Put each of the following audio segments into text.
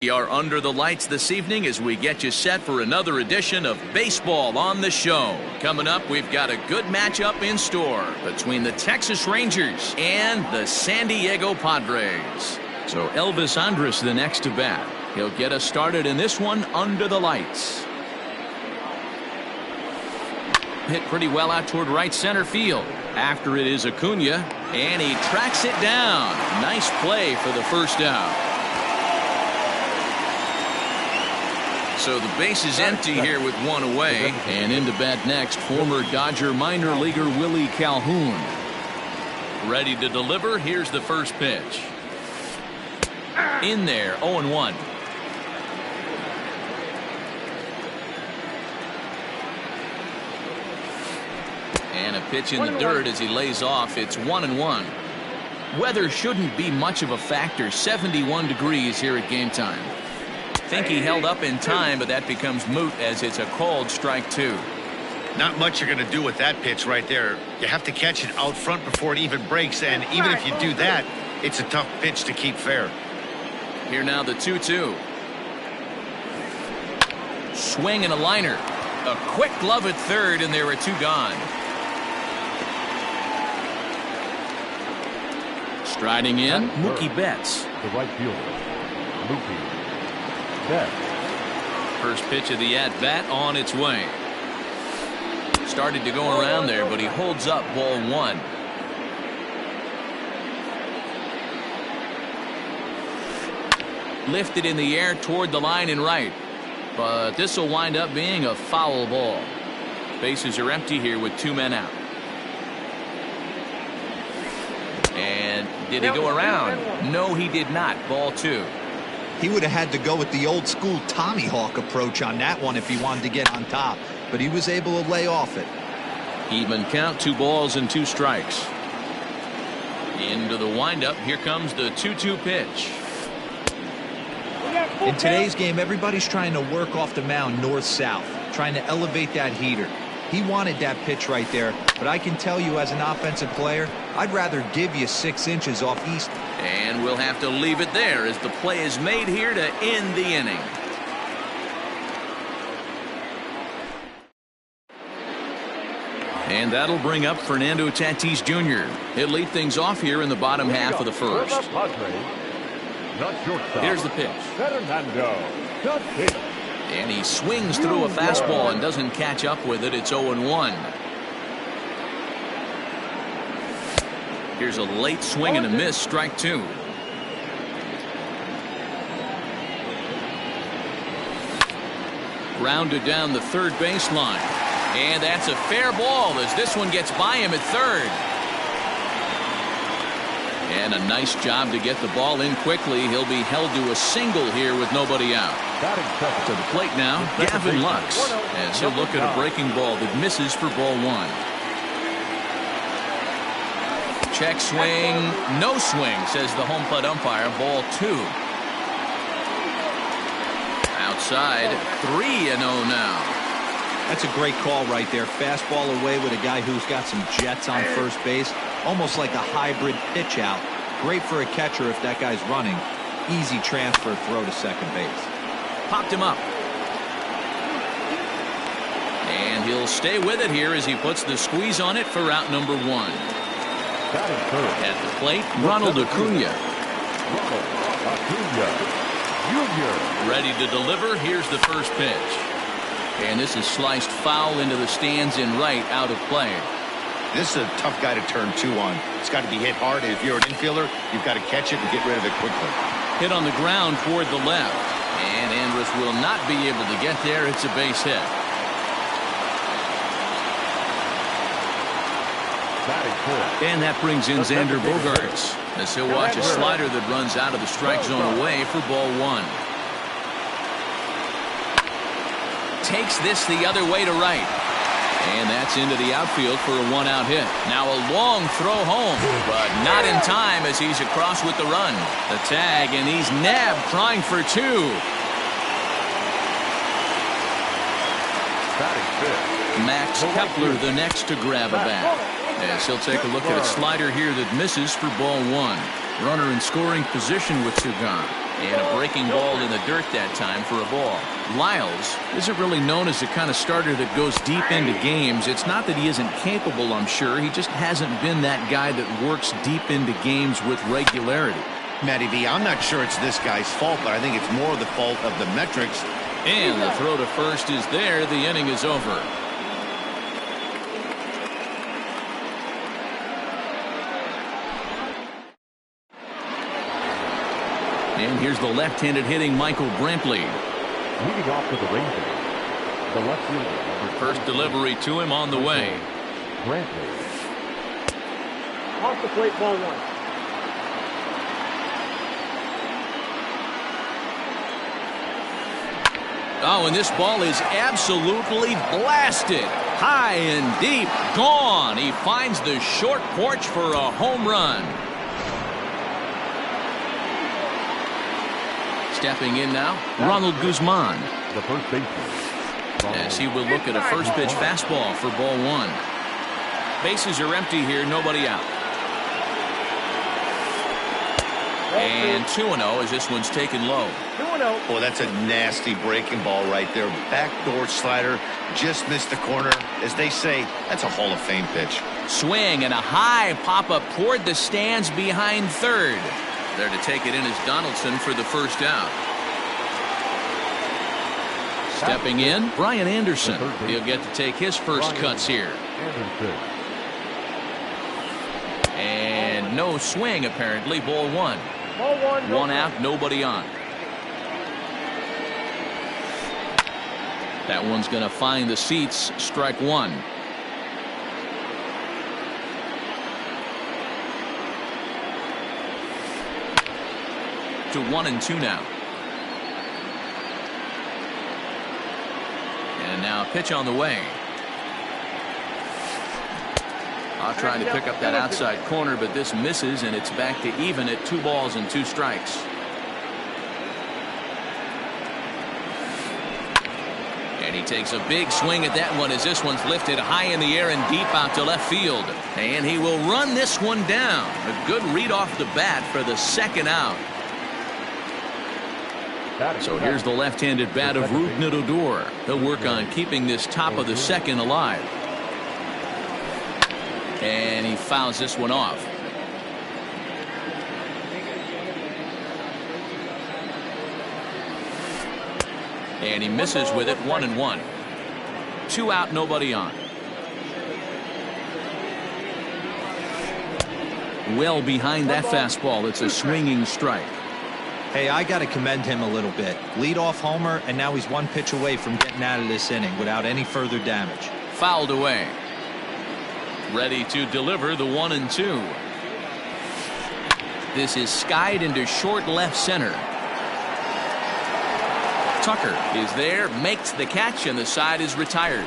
We are under the lights this evening as we get you set for another edition of Baseball on the Show. Coming up, we've got a good matchup in store between the Texas Rangers and the San Diego Padres. So Elvis Andrus the next to bat. He'll get us started in this one under the lights. Hit pretty well out toward right center field. After it is Acuna, and he tracks it down. Nice play for the first out. So the base is empty here with one away. And in to bat next, former Dodger minor leaguer Willie Calhoun. Ready to deliver. Here's the first pitch. In there, 0-1. And a pitch in the dirt as he lays off. It's 1-1. Weather shouldn't be much of a factor. 71 degrees here at game time. Think he held up in time, but that becomes moot as it's a called strike two. Not much you're going to do with that pitch right there. You have to catch it out front before it even breaks, and even if you do that, it's a tough pitch to keep fair. Here now the 2-2. Swing and a liner. A quick glove at third, and there are two gone. Striding in, Mookie Betts. The right fielder, Mookie Betts. First pitch of the at-bat on its way. Started to go around there, but he holds up ball one. Lifted in the air toward the line and right. But this will wind up being a foul ball. Bases are empty here with two men out. And did he go around? No, he did not. Ball two. He would have had to go with the old school Tommy Hawk approach on that one if he wanted to get on top, but he was able to lay off it. Even count, 2 balls and 2 strikes. Into the windup. Here comes the 2-2 pitch. In today's game, everybody's trying to work off the mound north-south, trying to elevate that heater. He wanted that pitch right there, but I can tell you as an offensive player, I'd rather give you 6 inches off east. And we'll have to leave it there as the play is made here to end the inning. And that'll bring up Fernando Tatis Jr. He'll lead things off here in the bottom half of the first. Here's the pitch. And he swings through a fastball and doesn't catch up with it. It's 0-1. Here's a late swing and a miss. Strike two. Grounded down the third baseline. And that's a fair ball as this one gets by him at third. And a nice job to get the ball in quickly. He'll be held to a single here with nobody out. To the plate now, Gavin Lux, as he'll look at a breaking ball that misses for ball one. Check swing, no swing, says the home plate umpire. Ball two. Outside, 3-0 now. That's a great call right there. Fastball away with a guy who's got some jets on first base. Almost like a hybrid pitch out. Great for a catcher if that guy's running. Easy transfer throw to second base. Popped him up. And he'll stay with it here as he puts the squeeze on it for out number one. At the plate, Ronald Acuna. Ready to deliver. Here's the first pitch. And this is sliced foul into the stands in right, out of play. This is a tough guy to turn two on. It's got to be hit hard, and if you're an infielder, you've got to catch it and get rid of it quickly. Hit on the ground toward the left. And Andrus will not be able to get there. It's a base hit. And that brings in Xander Bogaerts as he'll watch a slider that runs out of the strike zone away for ball one. Takes this the other way to right. And that's into the outfield for a one-out hit. Now a long throw home, but not in time as he's across with the run. The tag, and he's nabbed trying for two. Max Kepler the next to grab a bat. As he'll take a look at a slider here that misses for ball one. Runner in scoring position with two gone. And a breaking ball in the dirt that time for a ball. Lyles isn't really known as the kind of starter that goes deep into games. It's not that he isn't capable, I'm sure. He just hasn't been that guy that works deep into games with regularity. Matty V, I'm not sure it's this guy's fault, but I think it's more the fault of the metrics. And the throw to first is there. The inning is over. And here's the left-handed hitting Michael Brantley. Leading off for the Rangers, the left fielder. First delivery to him on the way. Brantley. Off the plate, ball one. Oh, and this ball is absolutely blasted. High and deep. Gone. He finds the short porch for a home run. Stepping in now, Ronald Guzman. The first baseman. As he will look at a first pitch fastball for ball one. Bases are empty here, nobody out. And 2-0 as this one's taken low. 2-0. Boy, that's a nasty breaking ball right there. Backdoor slider, just missed the corner. As they say, that's a Hall of Fame pitch. Swing and a high pop-up toward the stands behind third. There to take it in is Donaldson for the first out. Stepping in, Brian Anderson. He'll get to take his first cuts here. And no swing, apparently. Ball one. Ball one. One out, nobody on. That one's going to find the seats. Strike one. To 1-2 now. And now a pitch on the way. I'll try to pick up that outside corner, but this misses, and it's back to even at 2 balls and 2 strikes. And he takes a big swing at that one as this one's lifted high in the air and deep out to left field. And he will run this one down. A good read off the bat for the second out. So here's the left-handed bat of Rougned Odor. He'll work on keeping this top of the second alive. And he fouls this one off. And he misses with it. 1-1. 2 out, nobody on. Well behind that fastball. It's a swinging strike. Hey, I got to commend him a little bit. Leadoff homer, and now he's 1 pitch away from getting out of this inning without any further damage. Fouled away. Ready to deliver the 1-2. This is skied into short left center. Tucker is there, makes the catch, and the side is retired.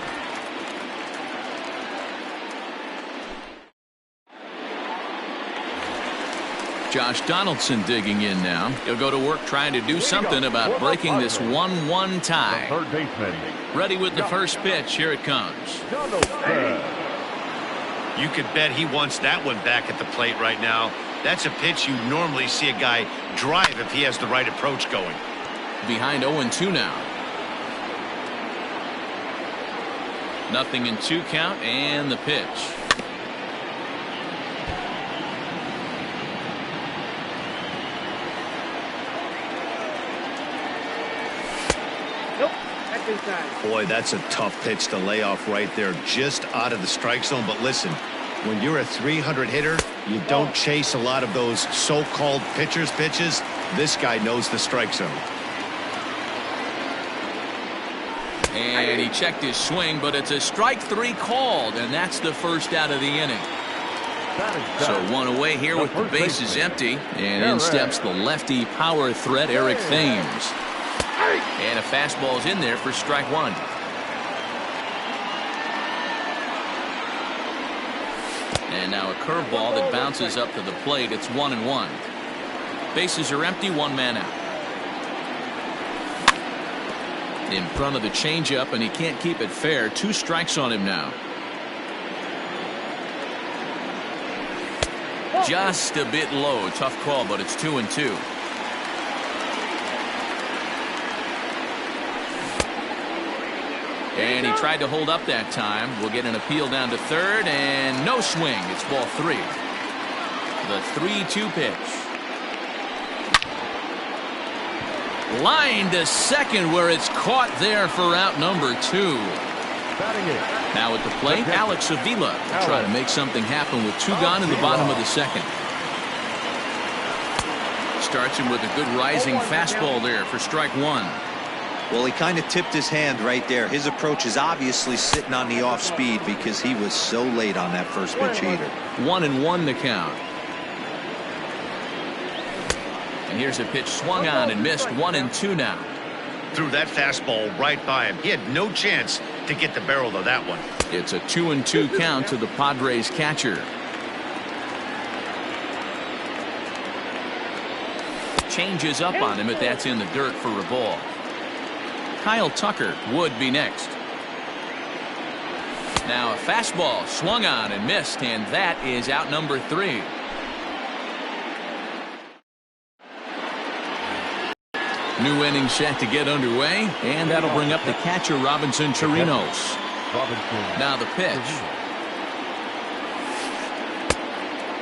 Josh Donaldson digging in now. He'll go to work trying to do something about breaking this 1-1 tie. Third baseman. Ready with the first pitch. Here it comes. You could bet he wants that one back at the plate right now. That's a pitch you normally see a guy drive if he has the right approach going. Behind 0-2 now. 0-2 count and the pitch. Boy, that's a tough pitch to lay off right there, just out of the strike zone. But listen, when you're a 300 hitter, you don't chase a lot of those so-called pitcher's pitches. This guy knows the strike zone. And he checked his swing, but it's a strike 3 called, and that's the first out of the inning. So 1 away here with the bases empty, and in steps the lefty power threat Eric Thames. And a fastball's in there for strike 1. And now a curveball that bounces up to the plate. It's 1-1. Bases are empty, 1 man out. In front of the changeup, and he can't keep it fair. 2 strikes on him now. Just a bit low. Tough call, but it's 2-2. And he tried to hold up that time. We'll get an appeal down to third, and no swing. It's ball 3. The 3-2 pitch. Line to second, where it's caught there for out number 2. Now at the plate, Alex Avila will try to make something happen with 2 gone in the bottom of the second. Starts him with a good rising fastball there for strike 1. Well, he kind of tipped his hand right there. His approach is obviously sitting on the off speed because he was so late on that first pitch heater. 1-1 the count. And here's a pitch swung on and missed. 1-2 now. Threw that fastball right by him. He had no chance to get the barrel of that one. It's a 2-2 count to the Padres catcher. Changes up on him, but that's in the dirt for a ball. Kyle Tucker would be next. Now a fastball swung on and missed, and that is out number 3. New inning set to get underway, and that'll bring up the catcher Robinson Chirinos. Now the pitch.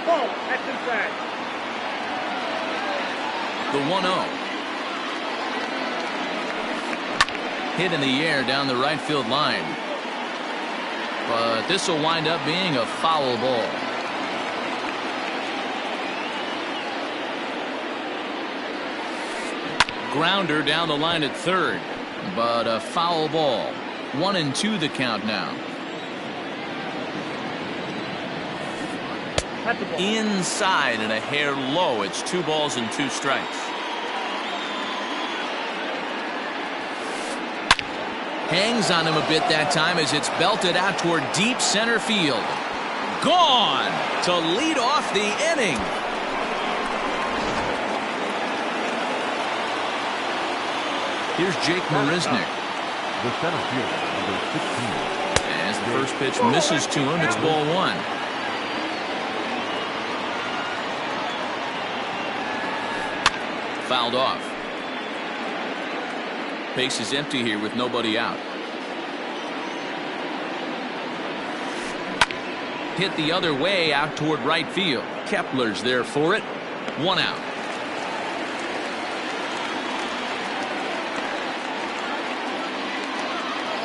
Ball, that's inside. The 1-0. Hit in the air down the right field line. But this will wind up being a foul ball. Grounder down the line at third, but a foul ball. 1-2 the count now. Inside and a hair low. It's 2 balls and 2 strikes. Hangs on him a bit that time as it's belted out toward deep center field. Gone to lead off the inning. Here's Jake Marisnick. The center fielder, number 16. As the first pitch misses to him, it's ball 1. Fouled off. Base is empty here with nobody out. Hit the other way out toward right field. Kepler's there for it. 1 out.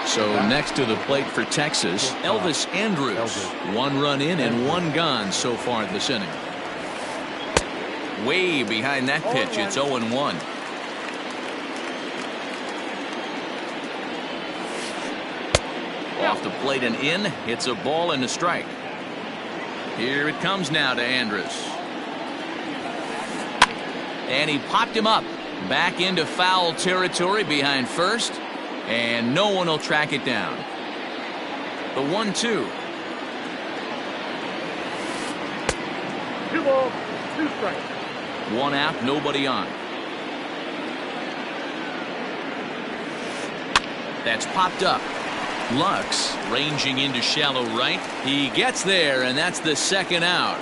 So next to the plate for Texas, Elvis Andrus. 1 run in and 1 gone so far this inning. Way behind that pitch. It's 0-1. Off the plate and in. It's a ball and a strike. Here it comes now to Andrus. And he popped him up. Back into foul territory behind first. And no one will track it down. The 1-2. 2 balls, 2 strikes. 1 out, nobody on. That's popped up. Lux ranging into shallow right. He gets there, and that's the 2nd out.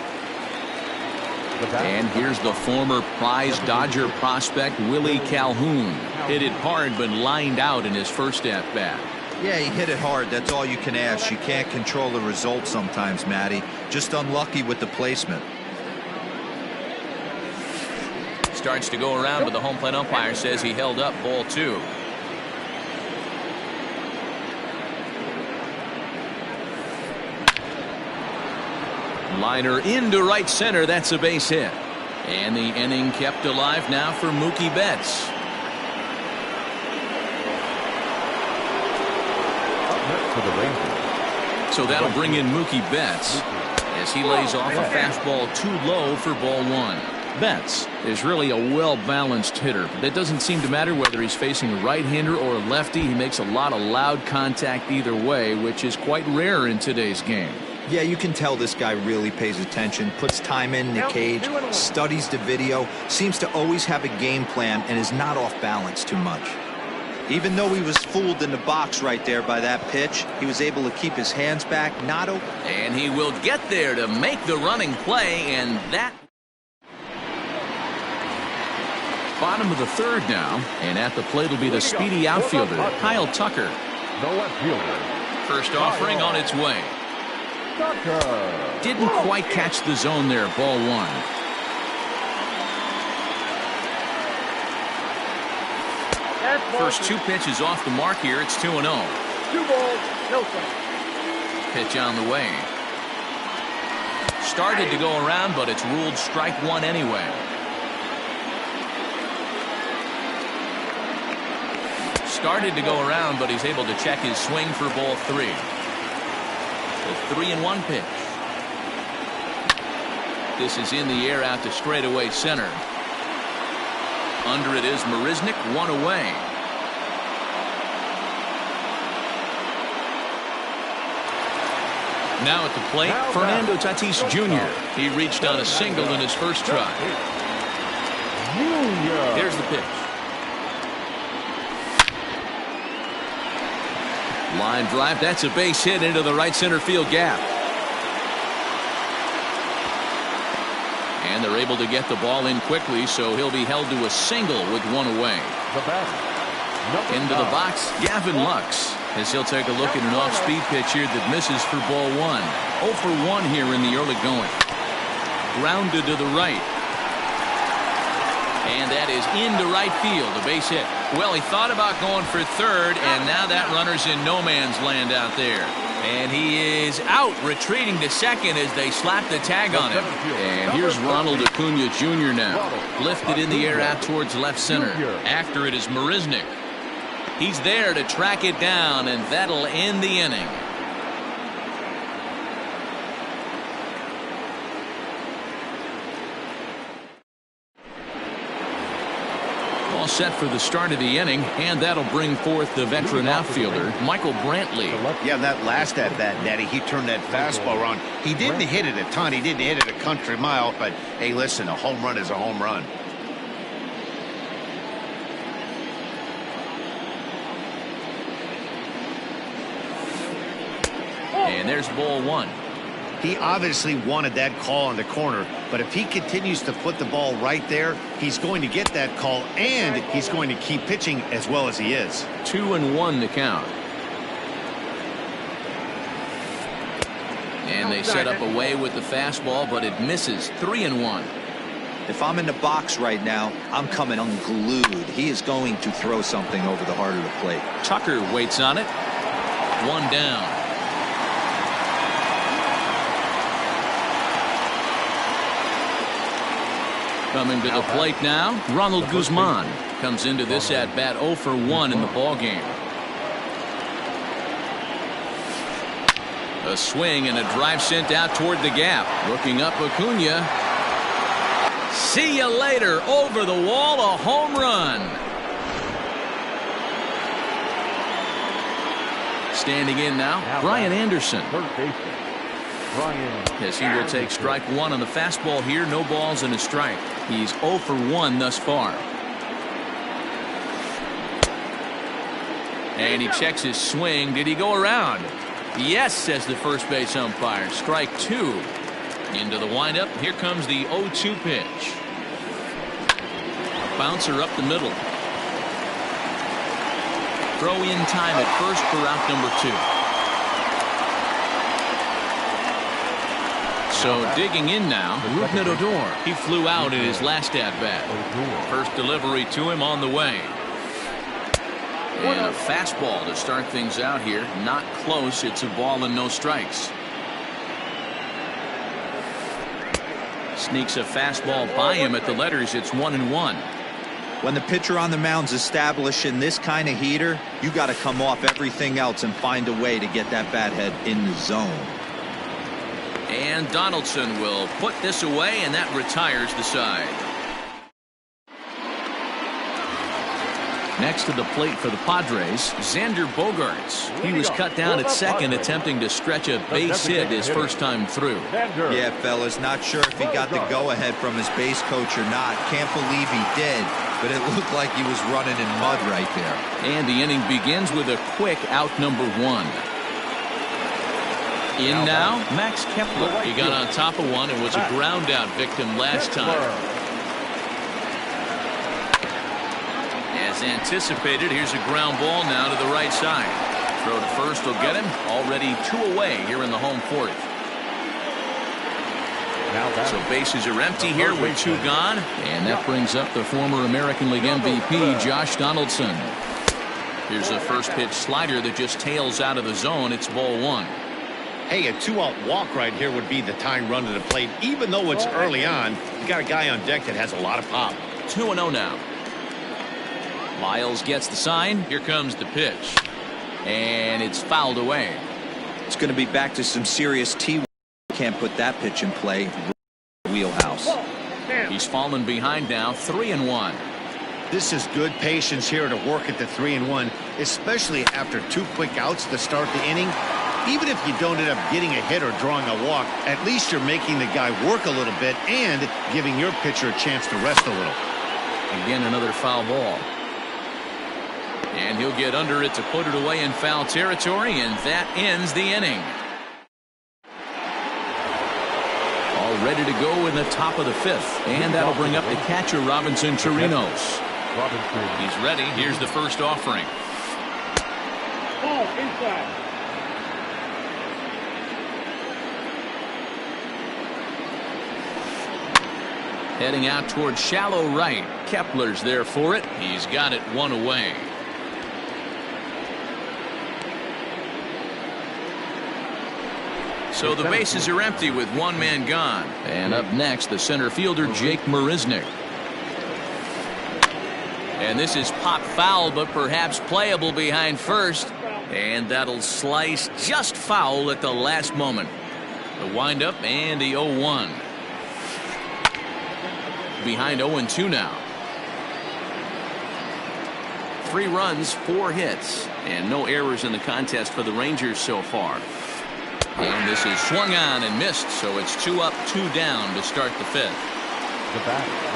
And here's the former prize Dodger prospect Willie Calhoun. Hit it hard, but lined out in his first at-bat. Yeah, he hit it hard. That's all you can ask. You can't control the result sometimes, Matty. Just unlucky with the placement. Starts to go around, but the home plate umpire says he held up ball 2. Liner into right center. That's a base hit. And the inning kept alive now for Mookie Betts. For the Rangers. So that'll bring in Mookie Betts as he lays off a fastball too low for ball 1. Betts is really a well-balanced hitter. That doesn't seem to matter whether he's facing a right-hander or a lefty. He makes a lot of loud contact either way, which is quite rare in today's game. Yeah, you can tell this guy really pays attention, puts time in the cage, studies the video, seems to always have a game plan, and is not off balance too much. Even though he was fooled in the box right there by that pitch, he was able to keep his hands back, not open. And he will get there to make the running play, and that... Bottom of the 3rd now, and at the plate will be the speedy outfielder, Kyle Tucker. The left fielder. First offering on its way. Didn't quite catch the zone there. Ball one. First two pitches off the mark here. It's 2-0. 2 balls, no strikes. Pitch on the way. Started to go around, but it's ruled strike one anyway. Started to go around, but he's able to check his swing for ball three. The 3-1 pitch. This is in the air out to straightaway center. Under it is Marisnick, one away. Now at the plate, Fernando Tatis Jr. He reached on a single in his first try. There's the pitch. Line drive. That's a base hit into the right center field gap. And they're able to get the ball in quickly, so he'll be held to a single with one away. Into the box, Gavin Lux, as he'll take a look at an off-speed pitch here that misses for ball one. 0 for 1 here in the early going. Grounded to the right. And that is into right field, a base hit. Well, he thought about going for third, and now that runner's in no man's land out there. And he is out, retreating to second as they slap the tag on him. And here's Ronald Acuna Jr. now. Lifted in the air out towards left center. After it is Marisnick. He's there to track it down, and that'll end the inning. All set for the start of the inning, and that'll bring forth the veteran outfielder, Michael Brantley. Yeah, that last at-bat, Natty, he turned that fastball around. He didn't hit it a ton. He didn't hit it a country mile, but, hey, listen, a home run is a home run. And there's ball one. He obviously wanted that call in the corner, but if he continues to put the ball right there, he's going to get that call, and he's going to keep pitching as well as he is. 2-1 the count. And they set up away with the fastball, but it misses. 3-1. If I'm in the box right now, I'm coming unglued. He is going to throw something over the heart of the plate. Tucker waits on it. One down. Coming to the plate now, Ronald Guzman comes into this at bat 0 for 1 in the ball game. A swing and a drive sent out toward the gap. Looking up Acuna. See you later. Over the wall, a home run. Standing in now, Brian Anderson. As he will take strike one on the fastball here. No balls and a strike. He's 0 for 1 thus far. And he checks his swing. Did he go around? Yes, says the first base umpire. Strike two. Into the windup. Here comes the 0-2 pitch. A bouncer up the middle. Throw in time at first for out number 2. So digging in now, Rougned Odor. He flew out in his last at-bat. First delivery to him on the way. And a fastball to start things out here. Not close. It's a ball and no strikes. Sneaks a fastball by him at the letters. It's 1-1. When the pitcher on the mound's establishing this kind of heater, you got to come off everything else and find a way to get that bat head in the zone. And Donaldson will put this away, and that retires the side. Next to the plate for the Padres, Xander Bogaerts. He was cut down at second, attempting to stretch a base hit his first time through. Yeah, fellas, not sure if he got the go-ahead from his base coach or not. Can't believe he did, but it looked like he was running in mud right there. And the inning begins with a quick out number 1. In now, Max Kepler. He got on top of one and was a ground out victim last time. As anticipated, here's a ground ball now to the right side. Throw to first will get him. Already 2 away here in the home fourth. So bases are empty here with 2 gone. And that brings up the former American League MVP, Josh Donaldson. Here's a first pitch slider that just tails out of the zone. It's ball 1. Hey, a 2-out walk right here would be the tying run to the plate. Even though it's early on, you got a guy on deck that has a lot of pop. 2-0 now. Lyles gets the sign. Here comes the pitch. And it's fouled away. It's going to be back to some serious T. Can't put that pitch in play. Wheelhouse. He's fallen behind now, 3-1. This is good patience here to work at the 3-1, especially after 2 quick outs to start the inning. Even if you don't end up getting a hit or drawing a walk, at least you're making the guy work a little bit and giving your pitcher a chance to rest a little. Again, another foul ball. And he'll get under it to put it away in foul territory, and that ends the inning. All ready to go in the top of the 5th, and that'll bring up the catcher, Robinson Chirinos. He's ready. Here's the first offering. Ball inside. Heading out toward shallow right. Kepler's there for it. He's got it 1 away. So the bases are empty with 1 man gone. And up next, the center fielder, Jake Marisnick. And this is pop foul, but perhaps playable behind first. And that'll slice just foul at the last moment. The windup and the 0-1. Behind 0-2 now. 3 runs, 4 hits, and no errors in the contest for the Rangers so far. And this is swung on and missed, so it's 2 up, 2 down to start the 5th.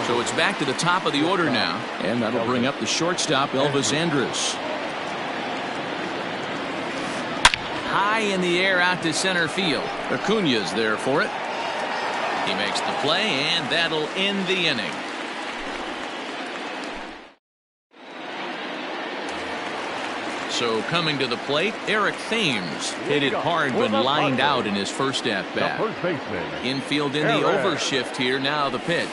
So it's back to the top of the order now, and that'll bring up the shortstop, Elvis Andrus. High in the air out to center field. Acuña's there for it. He makes the play, and that'll end the inning. So coming to the plate, Eric Thames hit it hard but lined out in his first at-bat. Infield in the overshift here. Now the pitch.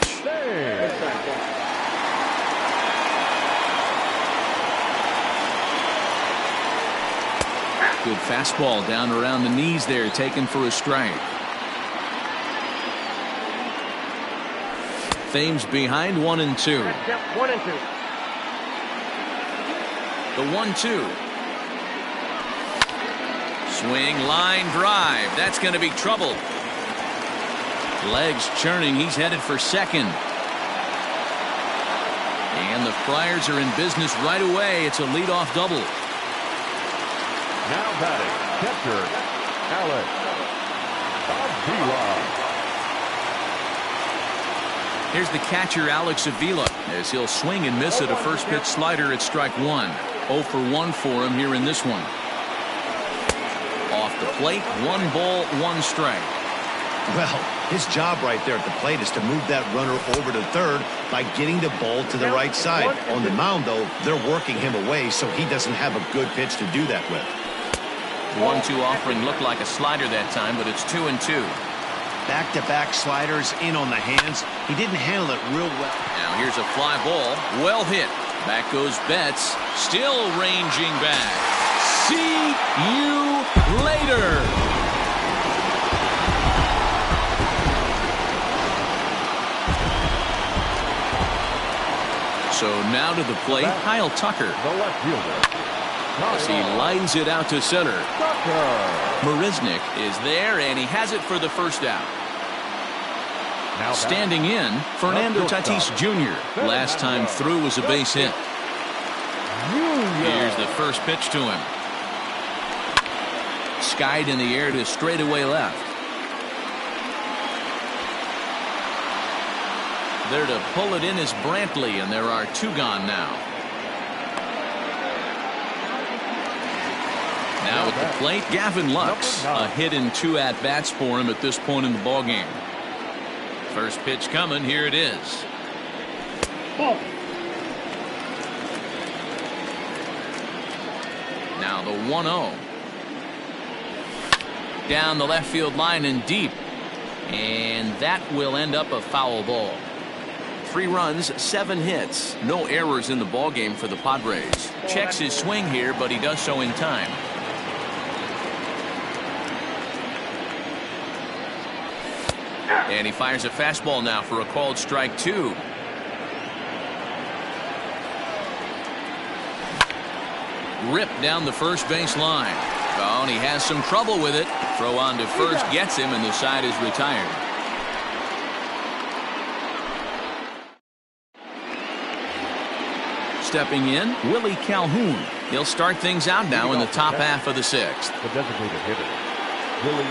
Good fastball down around the knees there, taken for a strike. Thames behind 1-2. 1-2. The 1-2. Swing, line, drive. That's going to be trouble. Legs churning. He's headed for second. And the Friars are in business right away. It's a leadoff double. Now batting, catcher, Alex Avila. Here's the catcher, Alex Avila, as he'll swing and miss at a first pitch slider at strike 1. 0 for 1 for him here in this one. Off the plate, 1 ball, 1 strike. Well, his job right there at the plate is to move that runner over to third by getting the ball to the right side. On the mound, though, they're working him away, so he doesn't have a good pitch to do that with. The 1-2 offering looked like a slider that time, but it's 2-2. Back-to-back sliders in on the hands. He didn't handle it real well. Now here's a fly ball. Well hit. Back goes Betts. Still ranging back. See you later. So now to the plate, Kyle Tucker. The left fielder. As he lines it out to center. Marisnick is there, and he has it for the first out. Now standing in, Fernando Tatis Jr. Last time through was a base hit. Here's the first pitch to him. Skied in the air to straightaway left. There to pull it in is Brantley, and there are 2 gone now. Now at the plate, Gavin Lux. A hit in 2 at-bats for him at this point in the ballgame. First pitch coming. Here it is. Ball. Now the 1-0. Down the left field line and deep. And that will end up a foul ball. 3 runs, 7 hits. No errors in the ball game for the Padres. Checks his swing here, but he does so in time. And he fires a fastball now for a called strike 2. Ripped down the first base line. Oh, and he has some trouble with it. Throw on to first gets him, and the side is retired. Stepping in, Willie Calhoun. He'll start things out now in the top half of the 6th. The designated hitter.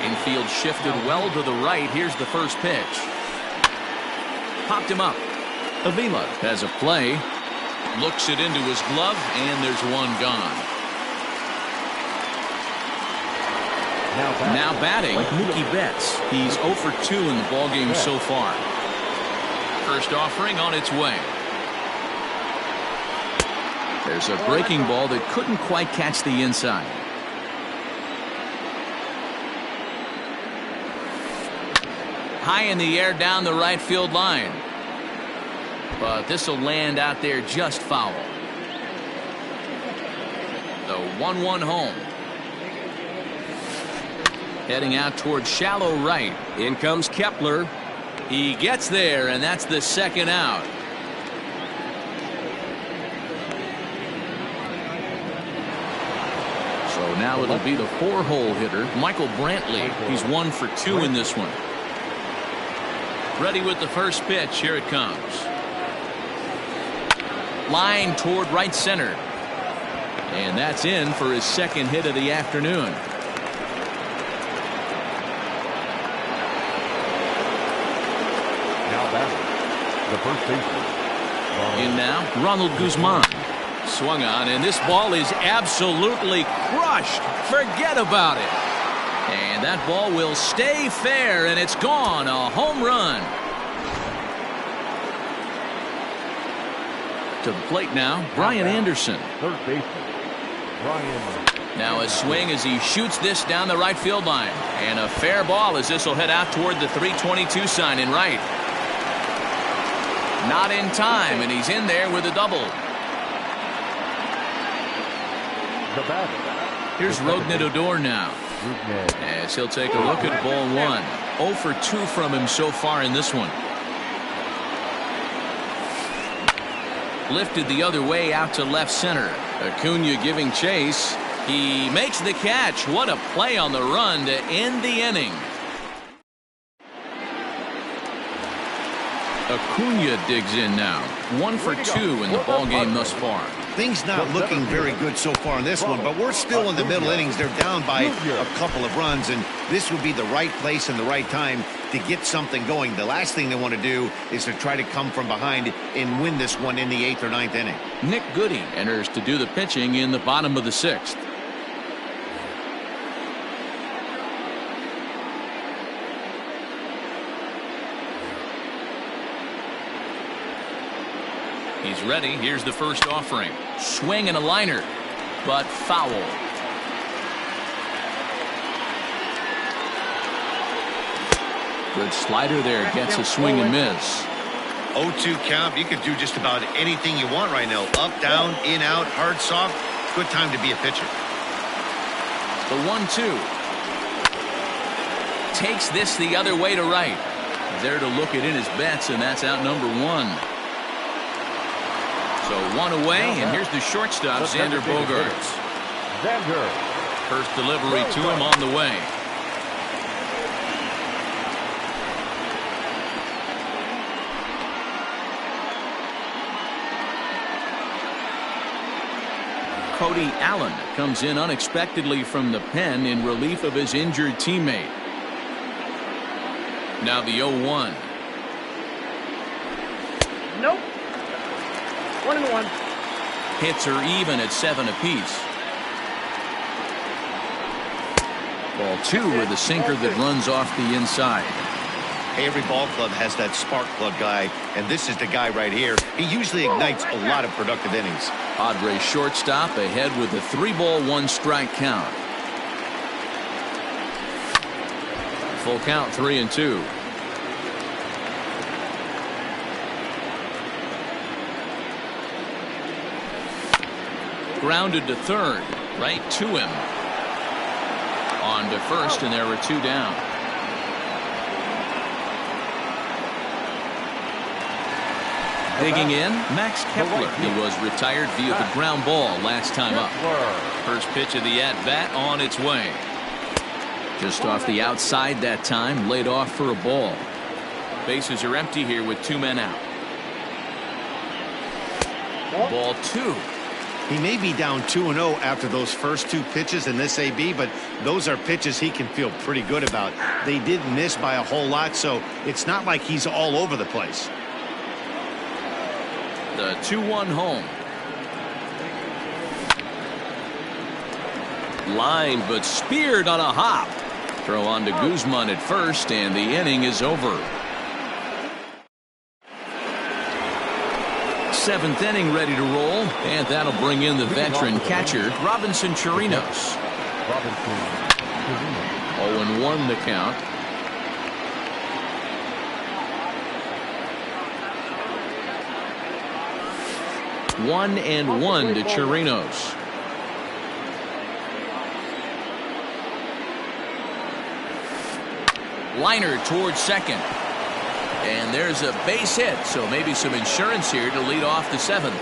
Infield shifted well to the right. Here's the first pitch. Popped him up. Avila has a play. Looks it into his glove, and there's one gone. Now batting, Mookie Betts. He's 0 for 2 in the ballgame so far. First offering on its way. There's a breaking ball that couldn't quite catch the inside. High in the air down the right field line. But this will land out there just foul. The 1-1 home. Heading out towards shallow right. In comes Kepler. He gets there, and that's the second out. So now it'll be the 4-hole hitter, Michael Brantley. He's 1 for 2 in this one. Ready with the first pitch. Here it comes. Line toward right center. And that's in for his second hit of the afternoon. Now batting, the first baseman. In now, Ronald Guzman. Swung on, and this ball is absolutely crushed. Forget about it. And that ball will stay fair, and it's gone. A home run. To the plate now, Brian Anderson. Third baseman, Brian. Now a swing as he shoots this down the right field line. And a fair ball as this will head out toward the 322 sign in right. Not in time, and he's in there with a double. The batter. Here's Rougned Odor now. As he'll take a look at ball 1. 0 for 2 from him so far in this one. Lifted the other way out to left center. Acuna giving chase. He makes the catch. What a play on the run to end the inning. Acuna digs in now. 1 for 2 in the ball game thus far. Things not looking very good so far in this one, but we're still in the middle innings. They're down by a couple of runs, and this would be the right place and the right time to get something going. The last thing they want to do is to try to come from behind and win this one in the 8th or 9th inning. Nick Goody enters to do the pitching in the bottom of the 6th. He's ready. Here's the first offering. Swing and a liner, but foul. Good slider there. Gets a swing and miss. 0-2 count. You could do just about anything you want right now. Up, down, in, out, hard, soft. Good time to be a pitcher. The 1-2. Takes this the other way to right. There to look it in his bets, and that's out number 1. So 1 away, and here's the shortstop, Xander Bogaerts. First delivery to him on the way. Cody Allen comes in unexpectedly from the pen in relief of his injured teammate. Now the 0-1. Nope. 1-1. Hits are even at 7 apiece. Ball 2 with a sinker that runs off the inside. Hey, every ball club has that spark plug guy, and this is the guy right here. He usually ignites a lot of productive innings. Padres shortstop ahead with a 3-ball, 1-strike count. Full count, 3-2. Grounded to third, right to him. On to first, and there were 2 down. Digging in, Max Kepler. He was retired via the ground ball last time up. First pitch of the at-bat on its way. Just off the outside that time, laid off for a ball. Bases are empty here with 2 men out. Ball 2. He may be down 2-0 after those first 2 pitches in this AB, but those are pitches he can feel pretty good about. They didn't miss by a whole lot, so it's not like he's all over the place. The 2-1 home. Line, but speared on a hop. Throw on to Guzman at first, and the inning is over. 7th inning ready to roll, and that'll bring in the veteran catcher, Robinson Chirinos. 0-1 the count. One and 1 to Chirinos. Liner towards second. And there's a base hit, so maybe some insurance here to lead off the 7th.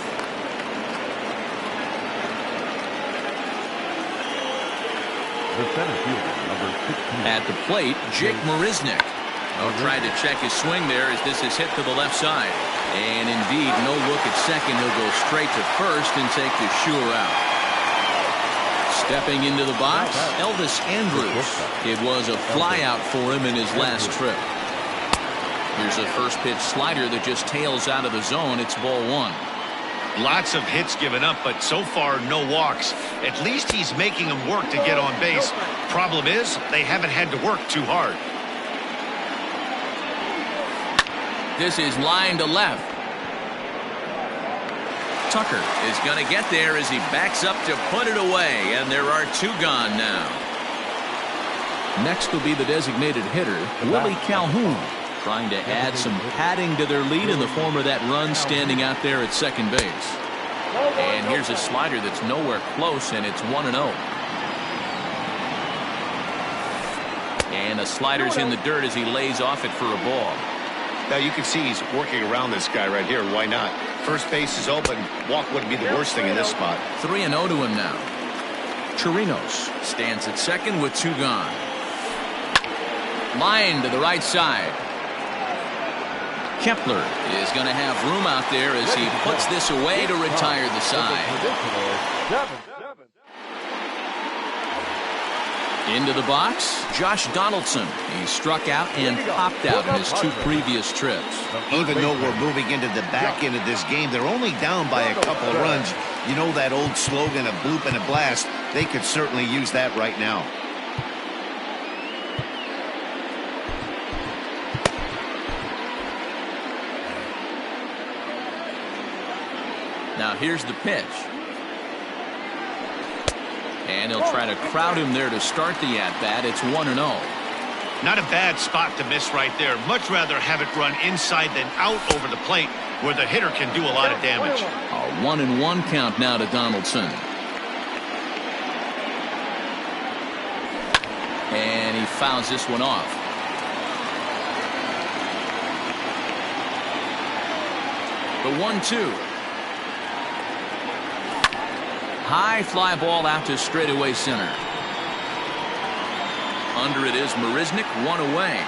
The center fielder, number 16. At the plate, Jake Marisnick. Tried to check his swing there as this is hit to the left side. And indeed, no look at second. He'll go straight to first and take the sure out. Stepping into the box, Elvis Andrus. It was a flyout for him in his last trip. Here's a first pitch slider that just tails out of the zone. It's ball 1. Lots of hits given up, but so far no walks. At least he's making them work to get on base. Problem is, they haven't had to work too hard. This is line to left. Tucker is going to get there as he backs up to put it away, and there are 2 gone now. Next will be the designated hitter, Willie Calhoun, trying to add some padding to their lead in the form of that run standing out there at second base. And here's a slider that's nowhere close, and it's 1-0. And a slider's in the dirt as he lays off it for a ball. Now you can see he's working around this guy right here. Why not? First base is open. Walk wouldn't be the worst thing in this spot. 3-0 to him now. Chirinos stands at second with 2 gone. Line to the right side. Kepler is going to have room out there as he puts this away to retire the side. Into the box, Josh Donaldson. He struck out and popped out in his 2 previous trips. Even though we're moving into the back end of this game, they're only down by a couple of runs. You know that old slogan, a bloop and a blast. They could certainly use that right now. Now here's the pitch. And he'll try to crowd him there to start the at-bat. It's 1-0. Not a bad spot to miss right there. Much rather have it run inside than out over the plate where the hitter can do a lot of damage. A 1-1 count now to Donaldson. And he fouls this one off. The 1-2. High fly ball out to straightaway center. Under it is Marisnick, 1 away.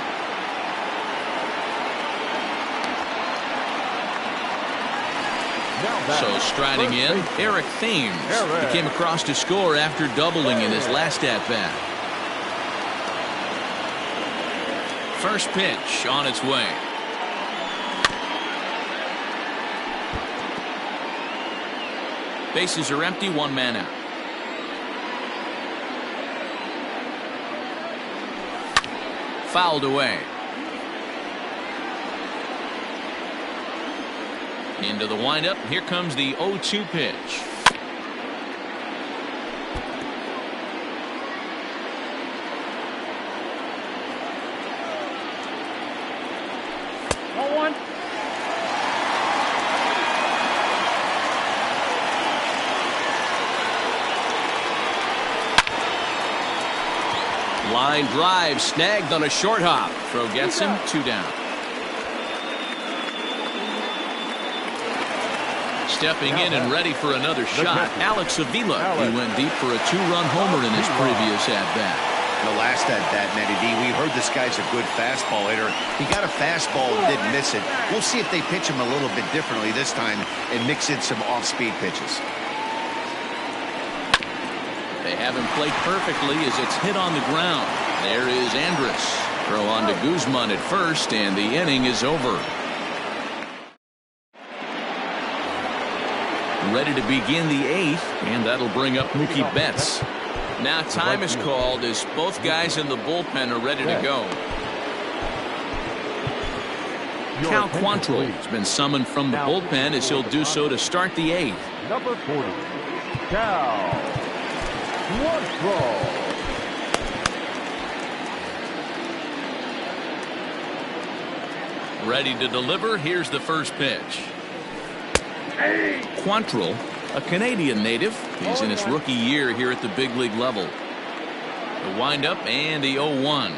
So striding in, Eric Thames. He came across to score after doubling in his last at-bat. First pitch on its way. Bases are empty, 1 man out. Fouled away. Into the windup. Here comes the 0-2 pitch. 0-1. Line drive snagged on a short hop. Throw gets him 2 down. Stepping in and ready for another shot, Ixeyz80. He went deep for a 2-run homer in his previous at-bat. The last at-bat, Matty D, we heard this guy's a good fastball hitter. He got a fastball and didn't miss it. We'll see if they pitch him a little bit differently this time and mix in some off-speed pitches. They haven't played perfectly as it's hit on the ground. There is Andrus. Throw on to Guzman at first, and the inning is over. Ready to begin the 8th, and that'll bring up Mookie Betts. Now time is called as both guys in the bullpen are ready to go. Cal Quantrill has been summoned from the bullpen as he'll do so to start the 8th. Number 40, Cal Quantrill. Ready to deliver. Here's the first pitch. Quantrill, a Canadian native. He's in his rookie year here at the big league level. The windup and the 0-1.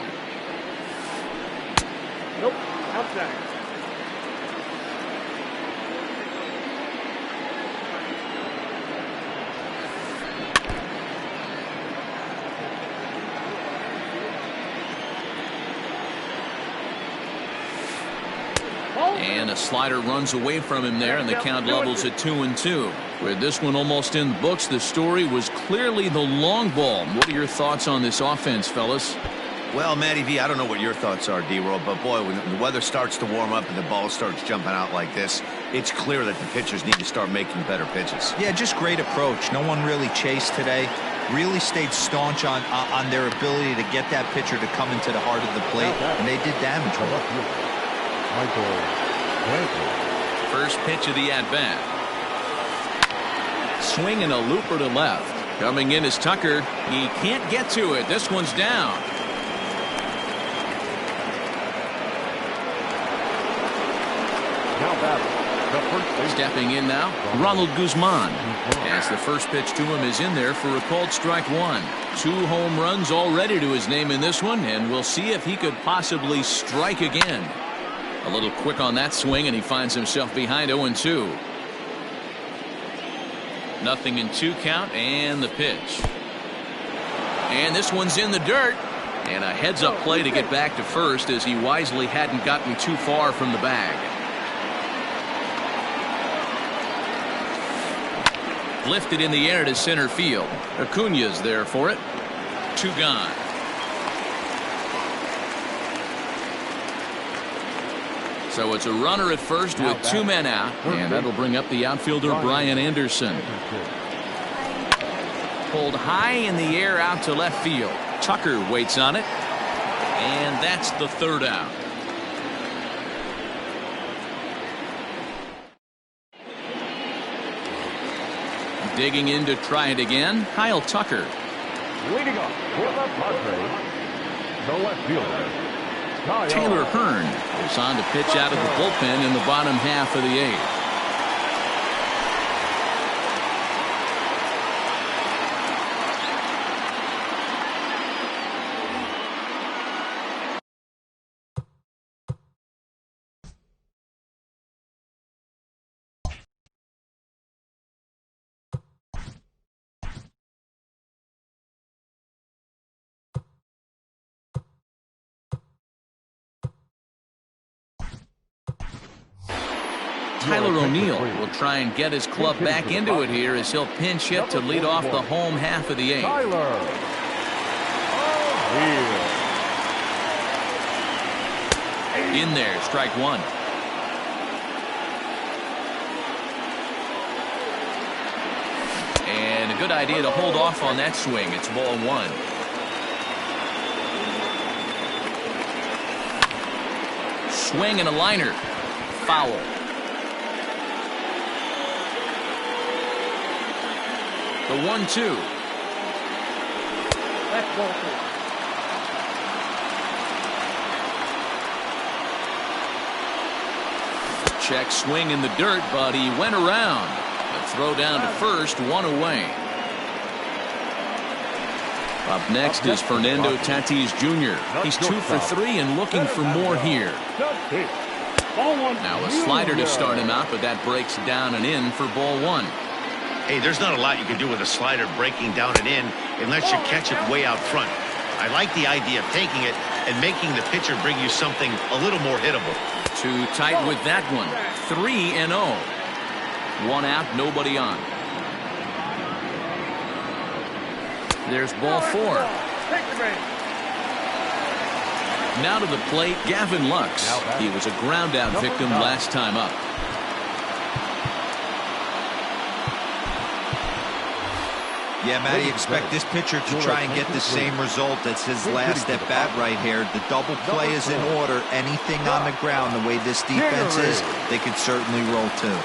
Nope. Outside. And a slider runs away from him there, and the count levels at 2-2. With this one almost in the books, the story was clearly the long ball. What are your thoughts on this offense, fellas? Well, Matty V, I don't know what your thoughts are, D-Roll, but boy, when the weather starts to warm up and the ball starts jumping out like this, it's clear that the pitchers need to start making better pitches. Yeah, just great approach. No one really chased today. Really stayed staunch on their ability to get that pitcher to come into the heart of the plate, and they did damage with it. First pitch of the at-bat. Swing and a looper to left. Coming in is Tucker. He can't get to it. This one's down. Stepping in now, Ronald Guzman. As the first pitch to him is in there for a called strike 1. 2 home runs already to his name in this one, and we'll see if he could possibly strike again. A little quick on that swing, and he finds himself behind 0-2. Nothing in 2 count, and the pitch. And this one's in the dirt. And a heads-up play to get back to first as he wisely hadn't gotten too far from the bag. Lifted in the air to center field. Acuña's there for it. 2 gone. So it's a runner at first with 2 men out, and that'll bring up the outfielder Brian Anderson. Pulled high in the air out to left field. Tucker waits on it, and that's the 3rd out. Digging in to try it again, Kyle Tucker. Leading off for the Padres, the left fielder, Taylor Hearn is on to pitch out of the bullpen in the bottom half of the 8th. Tyler O'Neill will try and get his club back into it here as he'll pinch hit to lead off the home half of the 8th. Tyler O'Neill. In there, strike 1. And a good idea to hold off on that swing. It's ball 1. Swing and a liner. Foul. The 1-2. That's ball 2. Check swing in the dirt, but he went around. A throw down to first, one away. Up next is Fernando Tatis Jr. He's 2 for 3 and looking for more here. Now a slider to start him out, but that breaks down and in for ball 1. Hey, there's not a lot you can do with a slider breaking down and in unless you catch it way out front. I like the idea of taking it and making the pitcher bring you something a little more hittable. Too tight with that one. 3-0. 1 out, nobody on. There's ball 4. Now to the plate, Gavin Lux. He was a ground out victim last time up. Yeah, Matty, expect this pitcher to try and get the same result. That's his last at bat right here. The double play is in order. Anything on the ground, the way this defense is, they could certainly roll too.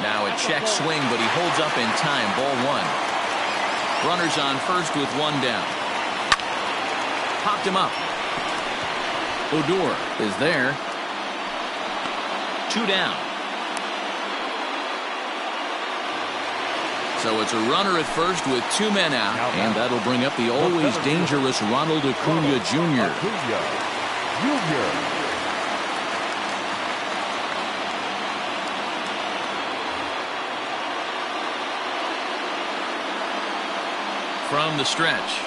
Now a check swing, but he holds up in time. Ball 1. Runners on first with 1 down. Popped him up. Odor is there. 2 down. So it's a runner at first with 2 men out, and that'll bring up the always dangerous Ronald Acuna Jr. From the stretch.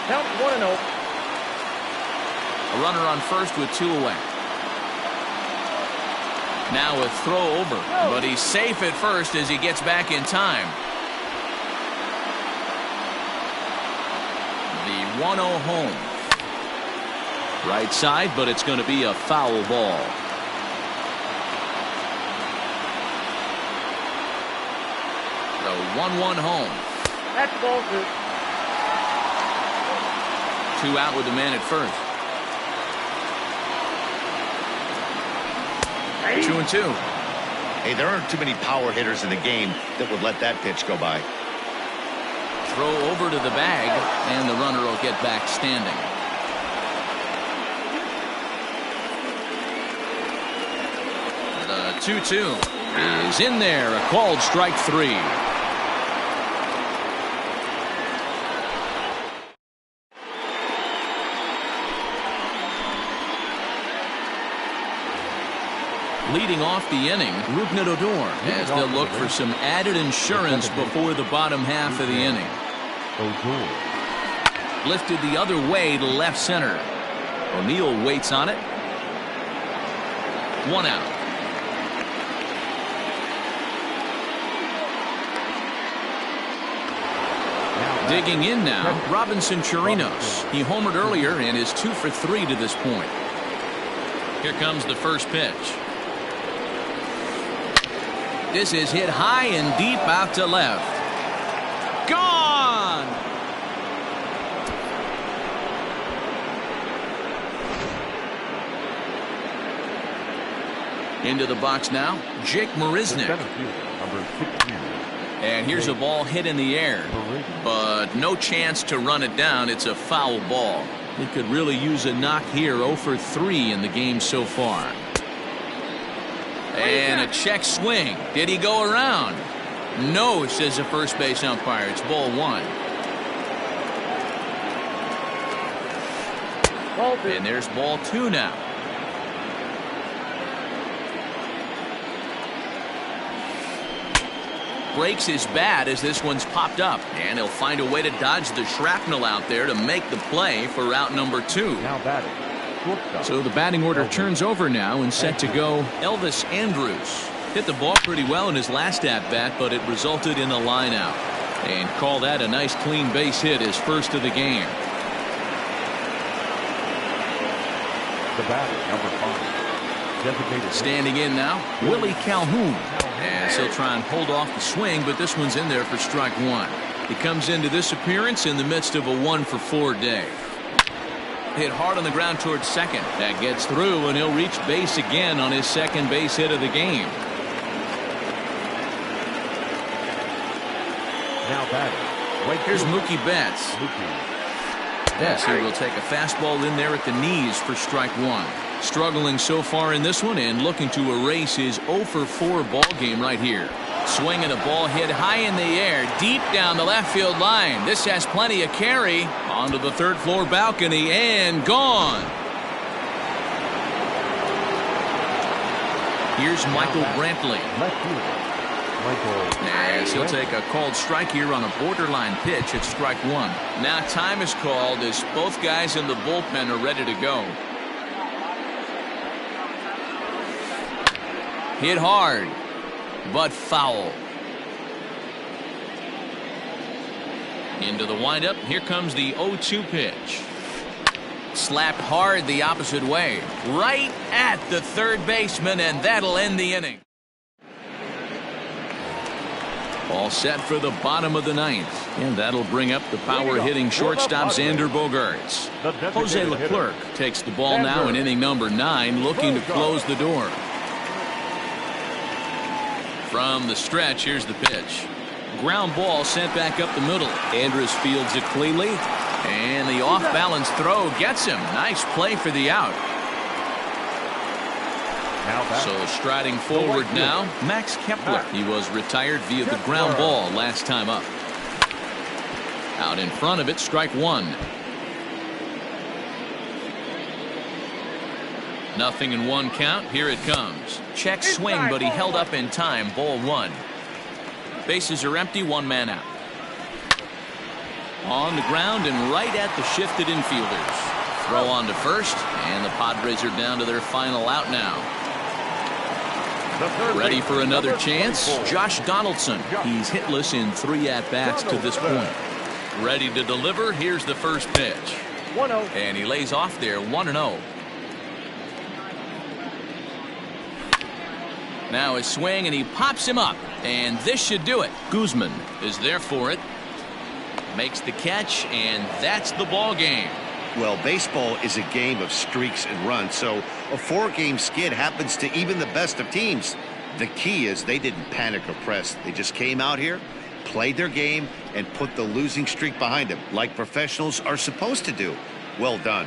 Count 1-0. A runner on first with 2 away. Now a throw over, but he's safe at first as he gets back in time. The 1-0 home. Right side, but it's going to be a foul ball. The 1-1 home. That's ball 2. 2 out with the man at first. 2-2. Hey, there aren't too many power hitters in the game that would let that pitch go by. Throw over to the bag, and the runner will get back standing. The 2-2 is in there. A called strike 3. Leading off the inning, Rougned Odor, as they'll look for some added insurance before the bottom half of the inning. Lifted the other way to left center. O'Neill waits on it. 1 out. Digging in now, Robinson Chirinos. He homered earlier and is 2 for 3 to this point. Here comes the first pitch. This is hit high and deep out to left. Gone! Into the box now, Jake Marisnick. And here's a ball hit in the air, but no chance to run it down. It's a foul ball. He could really use a knock here. 0 for 3 in the game so far. And a check swing. Did he go around? No, says the first base umpire. It's ball 1. And there's ball 2 now. Breaks his bat as this one's popped up. And he'll find a way to dodge the shrapnel out there to make the play for out number 2. Now batting. So the batting order turns over now and set to go Elvis Andrus. Hit the ball pretty well in his last at-bat, but it resulted in a line out. And call that a nice clean base hit, his first of the game. The batter, number 5. Designated. Standing in now, Willie Calhoun. As he'll try and hold off the swing, but this one's in there for strike 1. He comes into this appearance in the midst of a 1 for 4 day. Hit hard on the ground towards second. That gets through, and he'll reach base again on his second base hit of the game. Now batting. Here's Mookie Betts. Yes, he will take a fastball in there at the knees for strike one. Struggling so far in this one and looking to erase his 0 for 4 ball game right here. Swinging a ball hit high in the air, deep down the left field line. This has plenty of carry onto the third floor balcony and gone. Here's Michael Brantley. As he'll take a called strike here on a borderline pitch at strike one. Now time is called as both guys in the bullpen are ready to go. Hit hard, but foul. Into the windup. Here comes the 0-2 pitch. Slapped hard the opposite way. Right at the third baseman, and that'll end the inning. All set for the bottom of the ninth. And that'll bring up the power-hitting shortstop Xander Bogaerts. Jose Leclerc takes the ball now in inning number 9, looking to close the door. From the stretch, here's the pitch. Ground ball sent back up the middle. Andrus fields it cleanly. And the off-balance throw gets him. Nice play for the out. So striding forward now, Max Kepler. He was retired via the ground ball last time up. Out in front of it, strike one. 0-1 count. Here it comes. Check swing, but he held up in time. Ball one. Bases are empty. One man out. On the ground and right at the shifted infielders. Throw on to first, and the Padres are down to their final out now. Ready for another chance. Josh Donaldson. He's hitless in 3 at-bats to this point. Ready to deliver. Here's the first pitch. 1-0. And he lays off there 1-0. Now his swing, and he pops him up. And this should do it. Guzman is there for it. Makes the catch, and that's the ball game. Well, baseball is a game of streaks and runs, so a 4-game skid happens to even the best of teams. The key is they didn't panic or press. They just came out here, played their game, and put the losing streak behind them, like professionals are supposed to do. Well done.